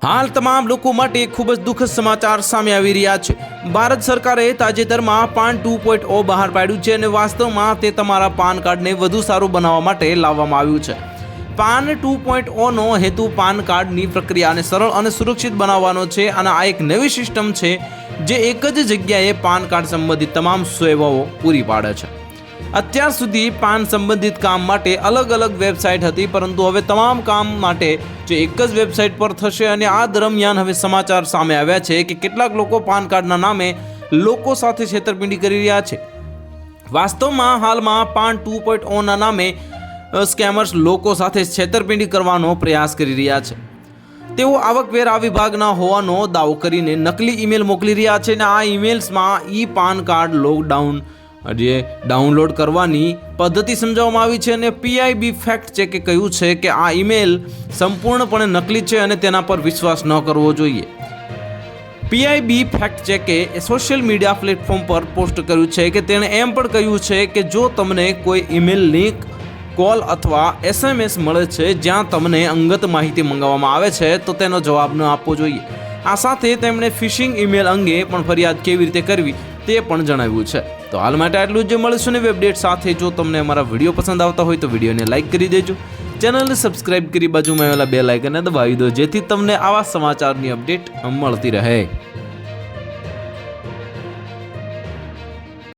હાલ તમામ લોકો માટે ખૂબ જ દુઃખદ સમાચાર સામે આવી રહ્યા છે। ભારત સરકારે તાજેતરમાં પાન 2.0 બહાર પાડ્યું છે અને વાસ્તવમાં તે તમારા પાન કાર્ડને વધુ સારું બનાવવા માટે લાવવામાં આવ્યું છે। પાન 2.0 નો હેતુ પાન કાર્ડની પ્રક્રિયાને સરળ અને સુરક્ષિત બનાવવાનો છે અને આ એક નવી સિસ્ટમ છે જે એક જ જગ્યાએ પાન કાર્ડ સંબંધિત તમામ સેવાઓ પૂરી પાડે છે। અત્યાર સુધી પાન સંબંધિત કામ માટે અલગ અલગ વેબસાઇટ હતી, પરંતુ હવે તમામ કામ માટે જે એક જ વેબસાઇટ પર થશે। અને આ દરમિયાન હવે સમાચાર સામે આવ્યા છે કે કેટલાક લોકો પાન કાર્ડના નામે લોકો સાથે છેતરપિંડી કરી રહ્યા છે। વાસ્તવમાં હાલમાં પાન 2.0 ના નામે સ્કેમર્સ લોકો સાથે છેતરપિંડી કરવાનો પ્રયાસ કરી રહ્યા છે। તેઓ આવકવેરા વિભાગના હોવાનો દાવો કરીને નકલી ઈમેલ મોકલી રહ્યા છે અને આ ઈમેલ્સમાં ઈ પાન કાર્ડ ડાઉનલોડ કરવાની પદ્ધતિ સમજાવવામાં આવી છે અને PIB ફેક્ટ ચેકે કહ્યું છે કે આ ઈમેલ સંપૂર્ણપણે નકલી છે અને તેના પર વિશ્વાસ ન કરવો જોઈએ। PIB ફેક્ટ ચેકે સોશિયલ મીડિયા પ્લેટફોર્મ પર પોસ્ટ કર્યું છે કે તેણે એમ પણ કહ્યું છે કે જો તમને કોઈ ઈમેલ લિંક, કોલ અથવા SMS મળે છે જ્યાં તમને અંગત માહિતી મંગાવવામાં આવે છે તો તેનો જવાબ ન આપવો જોઈએ। આ સાથે તેમણે ફિશિંગ ઈમેલ અંગે પણ ફરિયાદ કેવી રીતે કરવી તે પણ જણાવ્યું છે। તો હાલ માટે આટલું જ મળીશું નવી અપડેટ સાથે। જો તમને અમારા વિડીયો પસંદ આવતા હોય તો વિડીયોને લાઇક કરી દેજો, ચેનલને સબસ્ક્રાઇબ કરી બાજુમાં આવેલા બેલ આઇકનને દબાવી દો જેથી તમને આવા સમાચારની અપડેટ મળતી રહે।